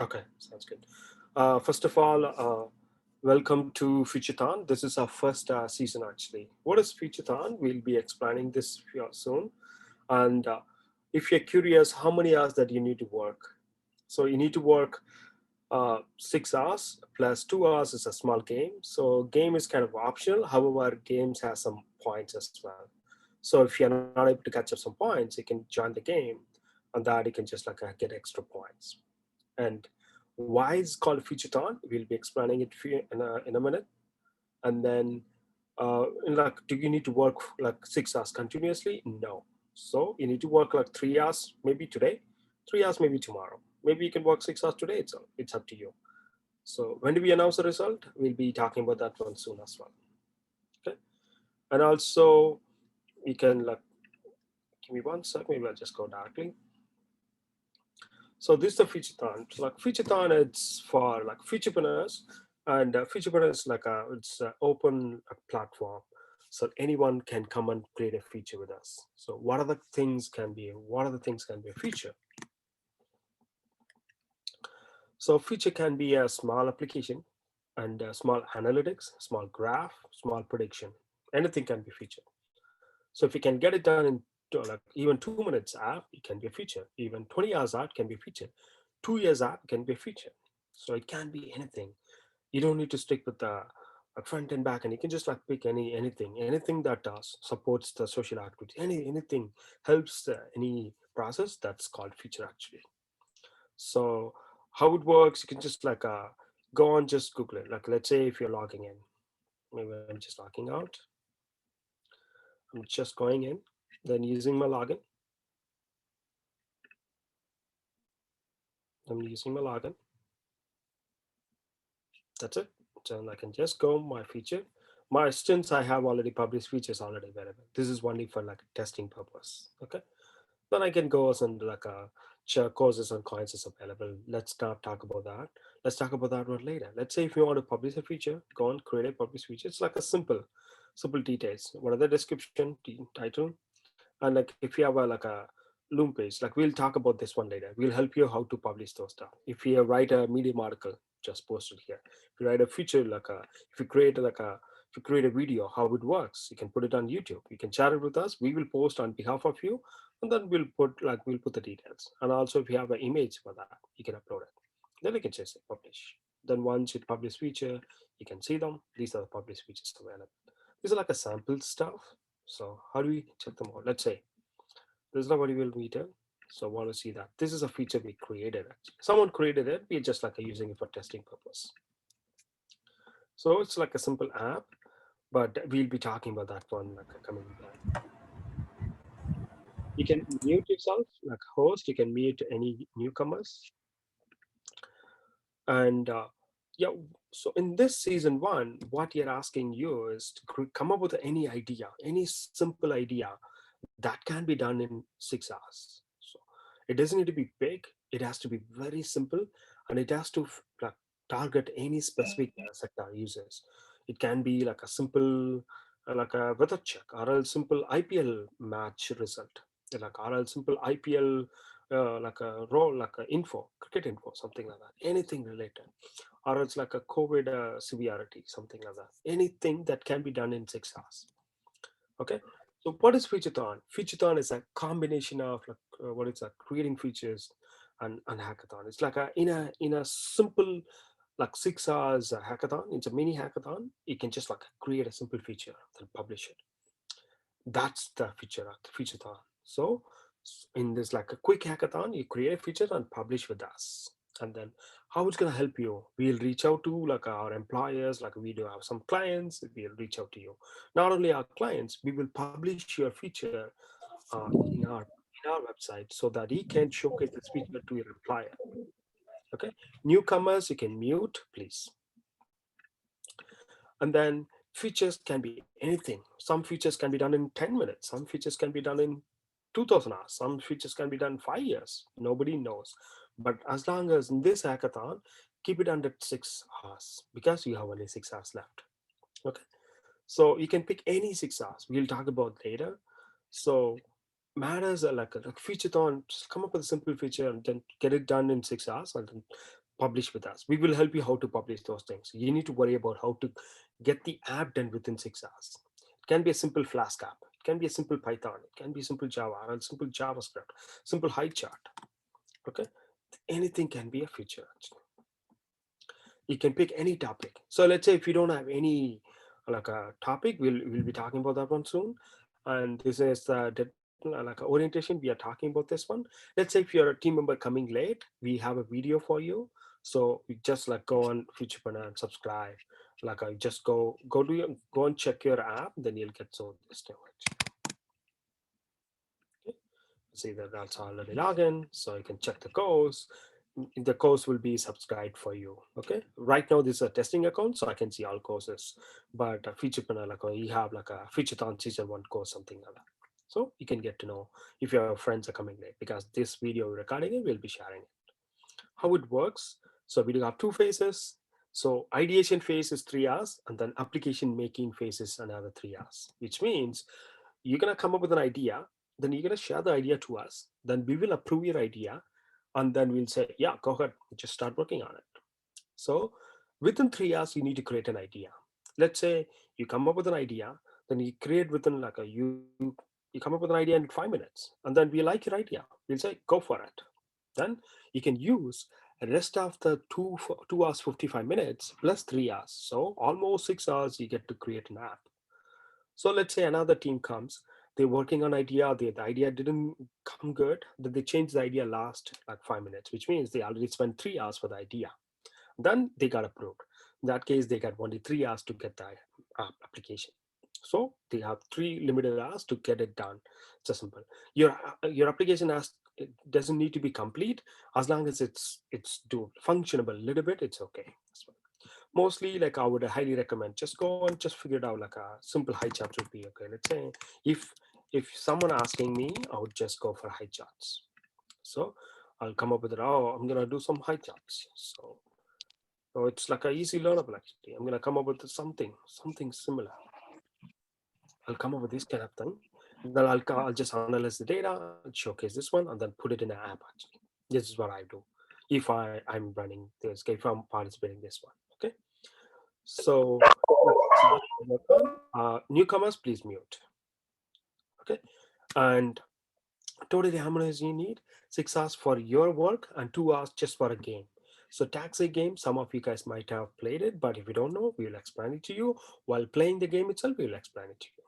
Okay, sounds good. First of all, welcome to Featurethon. This is our first season, actually. What is Featurethon? We'll be explaining this soon. And if you're curious, how many hours that you need to work? So you need to work 6 hours plus 2 hours is a small game. So game is kind of optional. However, games has some points as well. So if you're not able to catch up some points, you can join the game, and that you can just like get extra points. And why it's called Featurethon, we'll be explaining it for you in a minute. And then, like, do you need to work like 6 hours continuously? No. So you need to work like 3 hours, maybe today, 3 hours, maybe tomorrow. Maybe you can work 6 hours today. It's up to you. So when do we announce the result? We'll be talking about that one soon as well. Okay. And also, we can like give me one sec. Maybe I'll just go directly. So this is the Featurethon. So like Featurethon, it's for like featurepreneurs, and featurepreneurs like it's an open platform, so anyone can come and create a feature with us. So what are the things can be a feature? So feature can be a small application and small analytics, small graph, small prediction. Anything can be feature. So if you can get it done in like even 2 minutes app, it can be a feature. Even 20 hours app can be a feature. 2 years app can be a feature. So it can be anything. You don't need to stick with the front and back, and you can just like pick anything that supports the social activity, anything helps any process. That's called feature actually. So how it works, you can just like go on, just Google it. Like let's say if you're logging in, maybe I'm just logging out, I'm just going in, then using my login, I'm using my login. That's it. So I can just go my feature. My since I have already published features already available. This is only for like testing purpose. Okay. Then I can go and like share courses and coins is available. Let's not talk about that. Let's talk about that one later. Let's say if you want to publish a feature, go and create a publish feature. It's like a simple details. What are the description, title, and like if you have like a Loom page, like we'll talk about this one later. We'll help you how to publish those stuff. If you write a Medium article, just post it here. If you write a feature if you create if you create a video, how it works, you can put it on YouTube. You can share it with us. We will post on behalf of you, and then we'll put the details. And also, if you have an image for that, you can upload it. Then you can just say publish. Then once you publish feature, you can see them. These are the published features available. These are like a sample stuff. So how do we check them out? Let's say this is not what we will meter. So I want to see that this is a feature we created. Actually, someone created it. We're just like using it for testing purpose. So it's like a simple app, but we'll be talking about that one like coming back. You can mute yourself like host. You can mute any newcomers, and yeah. So in this season one, what you're asking you is to come up with any idea, any simple idea that can be done in 6 hours. So it doesn't need to be big. It has to be very simple, and it has to like target any specific sector users. It can be like a simple like a weather check, or a simple IPL match result, like or a simple IPL like a role, like a info, cricket info, something like that. Anything related, or it's like a COVID severity, something like that. Anything that can be done in 6 hours. Okay. So what is Featurethon? Featurethon is a combination of like what is that? Creating features and hackathon. It's like a simple like 6 hours hackathon. It's a mini hackathon. You can just like create a simple feature and publish it. That's the featurethon. So in this like a quick hackathon, you create a feature and publish with us. And then how it's gonna help you? We'll reach out to like our employers, like we do have some clients, we'll reach out to you. Not only our clients, we will publish your feature in our website so that he can showcase this feature to your employer. Okay. Newcomers, you can mute, please. And then features can be anything. Some features can be done in 10 minutes. Some features can be done in 2000 hours. Some features can be done 5 years. Nobody knows. But as long as in this hackathon, keep it under 6 hours because you have only 6 hours left. Okay. So you can pick any 6 hours. We'll talk about later. So matters are like a featurethon. Just come up with a simple feature and then get it done in 6 hours and then publish with us. We will help you how to publish those things. You need to worry about how to get the app done within 6 hours. It can be a simple Flask app. It can be a simple Python. It can be simple Java or simple JavaScript, simple high chart. Okay, anything can be a feature. You can pick any topic. So let's say if you don't have any like a topic, we'll be talking about that one soon. And this is like a orientation. We are talking about this one. Let's say if you're a team member coming late, we have a video for you. So you just like go on Featurethon and subscribe. Like I just go and check your app, then you'll get so this damage. See that that's already login, so you can check the course. The course will be subscribed for you. Okay, right now this is a testing account, so I can see all courses. But a feature panel, like you have like a Featurethon season one course, something like that. So you can get to know if your friends are coming late, because this video recording it will be sharing it. How it works? So we do have two phases. So ideation phase is 3 hours, and then application making phase is another 3 hours, which means you're going to come up with an idea, then you're going to share the idea to us, then we will approve your idea, and then we'll say, yeah, go ahead, just start working on it. So within 3 hours you need to create an idea. Let's say you come up with an idea, then you create within like a you come up with an idea in 5 minutes, and then we like your idea, we'll say go for it. Then you can use the rest of the 2 hours 55 minutes plus 3 hours, so almost 6 hours you get to create an app. So let's say another team comes, they're working on idea, the idea didn't come good, then they change the idea last like 5 minutes, which means they already spent 3 hours for the idea. Then they got approved. In that case, they got only 3 hours to get the application. So they have three limited hours to get it done. It's a simple. Your application has it doesn't need to be complete as long as it's do functionable a little bit. It's okay. Mostly, like I would highly recommend just go and just figure it out. Like a simple high chart would be okay. Let's say if if someone asking me, I would just go for high charts. So I'll come up with it. Oh, I'm gonna do some high charts. So it's like a easy learnable actually. I'm gonna come up with something similar. I'll come up with this kind of thing. Then I'll just analyze the data, I'll showcase this one, and then put it in an app actually. This is what I do. If I'm running this, if I'm participating in this one. Okay. So let's start. Welcome. Newcomers, please mute. Okay. And totally how many hours you need? 6 hours for your work and 2 hours just for a game. So taxi game, some of you guys might have played it, but if you don't know, we will explain it to you. While playing the game itself, we will explain it to you.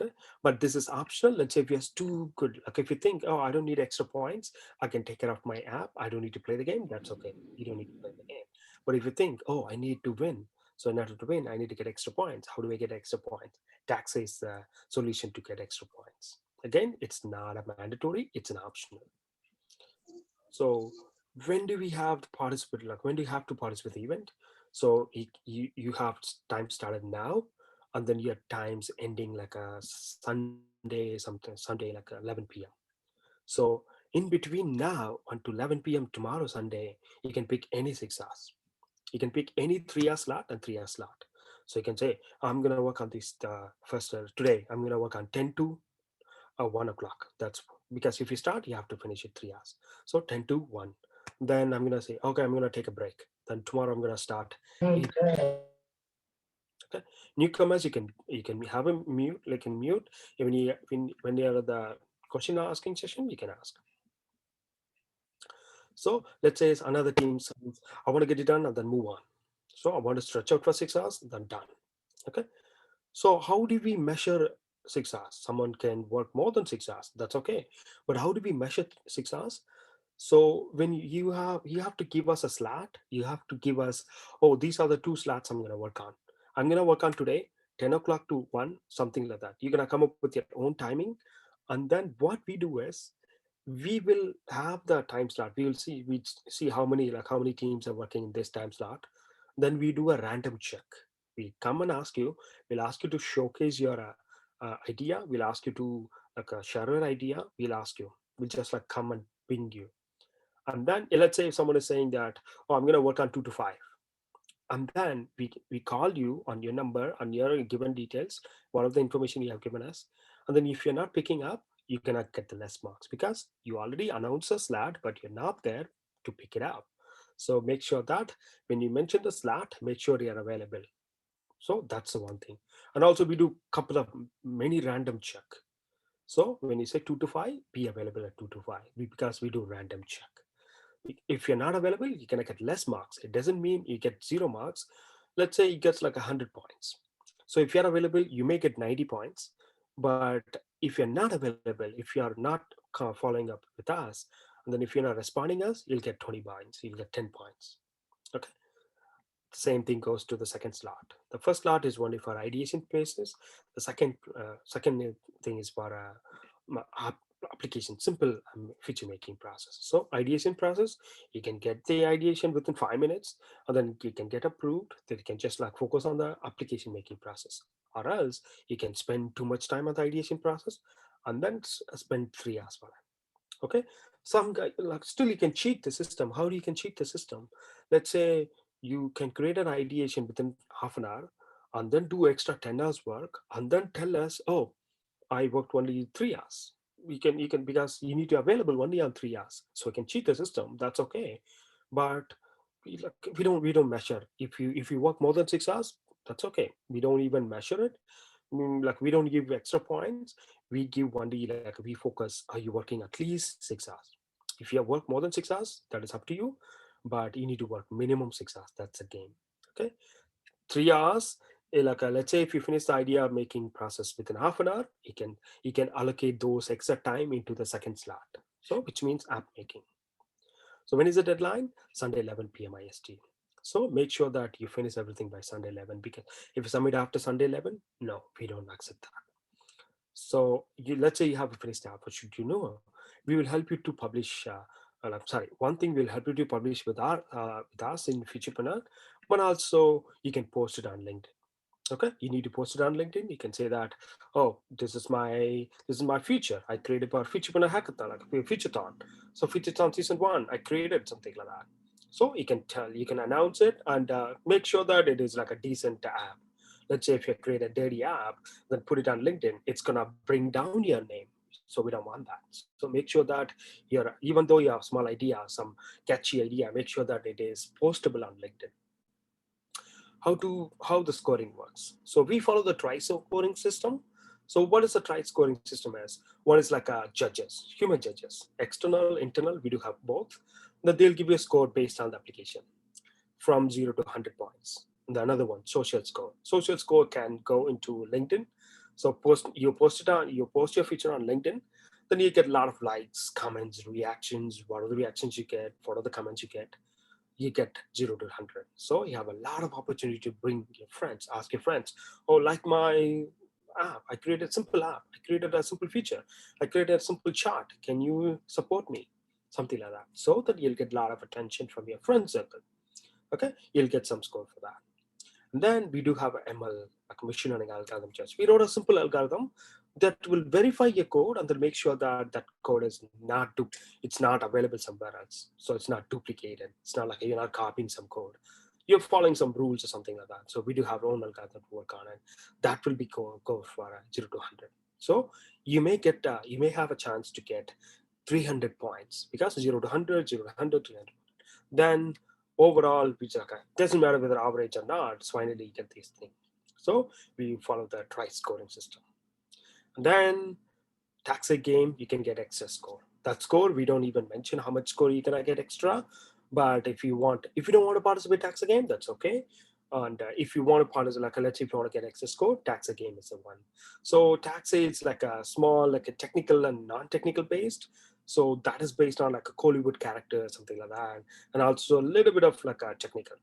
Okay, but this is optional. Let's say if you're too good, like if you think, oh, I don't need extra points, I can take care of my app, I don't need to play the game, that's okay. You don't need to play the game. But if you think, oh, I need to win, so in order to win I need to get extra points, how do I get extra points? Tax is the solution to get extra points. Again, it's not a mandatory, it's an optional. So when do we have to participate, like when do you have to participate in the event? So you have time started now, and then your times ending like a Sunday like 11 p.m. So in between now until 11 p.m. tomorrow Sunday, you can pick any 6 hours. You can pick any 3 hour slot and 3 hour slot. So you can say, I'm gonna work on this first today. I'm gonna work on 10 to 1 o'clock. That's because if you start, you have to finish it 3 hours. So 10 to 1. Then I'm gonna say, okay, I'm gonna take a break. Then tomorrow I'm gonna start 8. Okay. Newcomers, you can have a mute, like in mute. When you're at the question asking session, you can ask. So let's say it's another team says, I want to get it done and then move on. So I want to stretch out for 6 hours, then done. Okay. So how do we measure 6 hours? Someone can work more than 6 hours. That's okay. But how do we measure 6 hours? So when you have to give us a slot, you have to give us, oh, these are the two slots I'm going to work on. I'm going to work on today 10 o'clock to 1, something like that. You're going to come up with your own timing. And then what we do is we will have the time slot. We see how many teams are working in this time slot. Then we do a random check. We come and ask you, we'll ask you to showcase your idea. We'll ask you to like share your idea. We'll ask you, we'll just like come and ping you. And then let's say if someone is saying that, oh, I'm going to work on 2 to 5, and then we call you on your number, on your given details, what of the information you have given us. And then if you're not picking up, you cannot get the less marks because you already announced a slot but you're not there to pick it up. So make sure that when you mention the slot, make sure you're available. So that's the one thing. And also we do couple of many random check. So when you say 2 to 5, be available at 2 to 5 because we do random check. If you're not available, you can get less marks. It doesn't mean you get 0 marks. Let's say it gets like 100 points. So if you're available, you may get 90 points. But if you're not available, if you're not following up with us, and then if you're not responding us, you'll get 20 points. You'll get 10 points. Okay. The same thing goes to the second slot. The first slot is only for ideation phases. The second thing is for application simple feature making process. So ideation process, you can get the ideation within 5 minutes, and then you can get approved. Then you can just like focus on the application making process, or else you can spend too much time on the ideation process, and then spend 3 hours for it. Okay, some guy like still you can cheat the system. How do you can cheat the system? Let's say you can create an ideation within half an hour, and then do extra 10 hours work, and then tell us, oh, I worked only 3 hours. You can because you need to available only on 3 hours, so we can cheat the system. That's okay, but we don't measure. If you work more than 6 hours, that's okay. We don't even measure it. Like we don't give extra points. We give only like we focus. Are you working at least 6 hours? If you have worked more than 6 hours, that is up to you, but you need to work minimum 6 hours. That's a game. Okay, 3 hours. Like let's say if you finish the idea making process within half an hour, you can allocate those extra time into the second slot. So which means app making. So when is the deadline? Sunday 11 p.m. IST. So make sure that you finish everything by Sunday 11, because if you submit after Sunday 11, no, we don't accept that. So let's say you have a finished app, what should you know? We will help you to publish. I'm sorry. One thing will help you to publish with us in Featurepreneur, but also you can post it on LinkedIn. Okay, you need to post it on LinkedIn. You can say that, oh, this is my feature I created for Featurepreneur Hackathon, like a Featurethon. So Featurethon season 1 I created something like that. So you can announce it, and make sure that it is like a decent app. Let's say if you create a dirty app, then put it on LinkedIn, it's gonna bring down your name. So we don't want that. So make sure that even though you have small idea, some catchy idea, make sure that it is postable on LinkedIn. How the scoring works. So we follow the tri-scoring system. So what is the tri-scoring system as? One is like judges, human judges, external, internal. We do have both. That they'll give you a score based on the application from 0 to 100 points. And the another one, social score. Social score can go into LinkedIn. So you post your feature on LinkedIn, then you get a lot of likes, comments, reactions. What are the reactions you get? What are the comments you get? You get 0 to 100. So you have a lot of opportunity to bring your friends, ask your friends, oh, like my app, I created a simple app, I created a simple feature, I created a simple chart. Can you support me? Something like that. So that you'll get a lot of attention from your friend circle. Okay, you'll get some score for that. And then we do have a ML, like machine learning algorithm test. We wrote a simple algorithm that will verify your code and then make sure that that code is it's not available somewhere else. So it's not duplicated. It's not like you're not copying some code. You're following some rules or something like that. So we do have our own algorithm to work on, and that will be go for 0 to 100. So you may have a chance to get 300 points because 0 to 100, 0 to 100, 300. Then overall, which doesn't matter whether average or not, finally you get these things. So we follow the tri-scoring system. And then taxa game, you can get excess score. That score, we don't even mention how much score you're gonna get extra. But if you don't want to participate taxa game, that's okay. And if you want to participate, like let's say if you want to get excess score, taxa game is the one. So taxa is like a small, like a technical and non-technical based. So that is based on like a Hollywood character, something like that, and also a little bit of like a technical.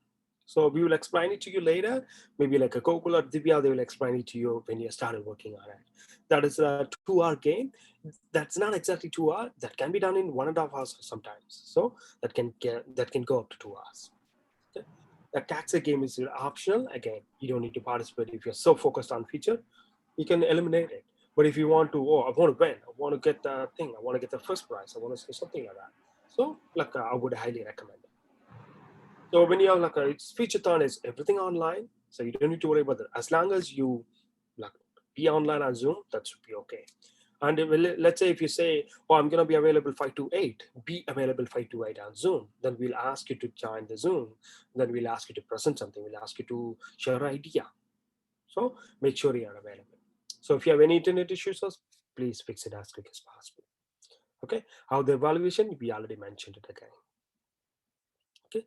So we will explain it to you later. Maybe like a Gokul or Divya, they will explain it to you when you started working on it. That is a 2-hour game. That's not exactly 2 hours. That can be done in 1.5 hours sometimes. So that can go up to 2 hours. Okay. The taxa game is optional. Again, you don't need to participate if you're so focused on feature. You can eliminate it. But if you want to, oh, I want to win. I want to get the thing. I want to get the first prize. I want to say something like that. So, like, I would highly recommend it. So when you have like it's Featurethon is everything online, so you don't need to worry about that. As long as you like be online on Zoom, that should be okay. And let's say if you say, oh, I'm going to be available 5 to 8, be available 5 to 8 on Zoom. Then we'll ask you to join the Zoom. Then we'll ask you to present something. We'll ask you to share an idea. So make sure you are available. So if you have any internet issues, please fix it as quick as possible. Okay. How the evaluation, we already mentioned it again. Okay.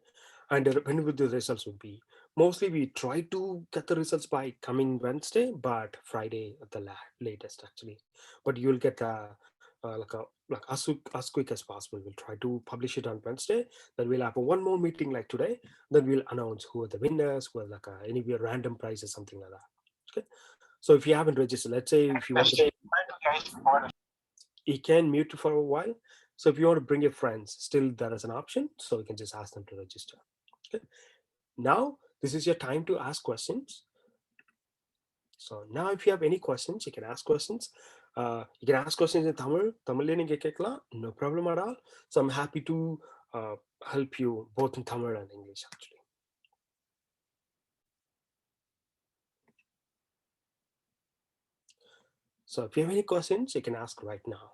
And when would the results would be? Mostly we try to get the results by coming Wednesday, but Friday at the latest actually. But you'll get as quick as possible. We'll try to publish it on Wednesday. Then we'll have one more meeting like today. Then we'll announce who are the winners, who are like any random prizes, something like that. Okay. So if you haven't registered, let's say if you want to, you can mute for a while. So if you want to bring your friends, still there is an option. So you can just ask them to register. Okay. Now this is your time to ask questions. So now if you have any questions, you can ask questions. You can ask questions in Tamil no problem at all. So I'm happy to help you both in Tamil and English actually. So if you have any questions, you can ask right now.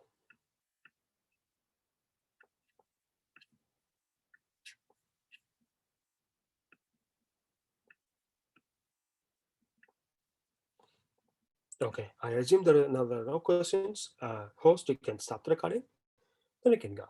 Okay, I assume there are no questions. Host, you can stop the recording. Then you can go.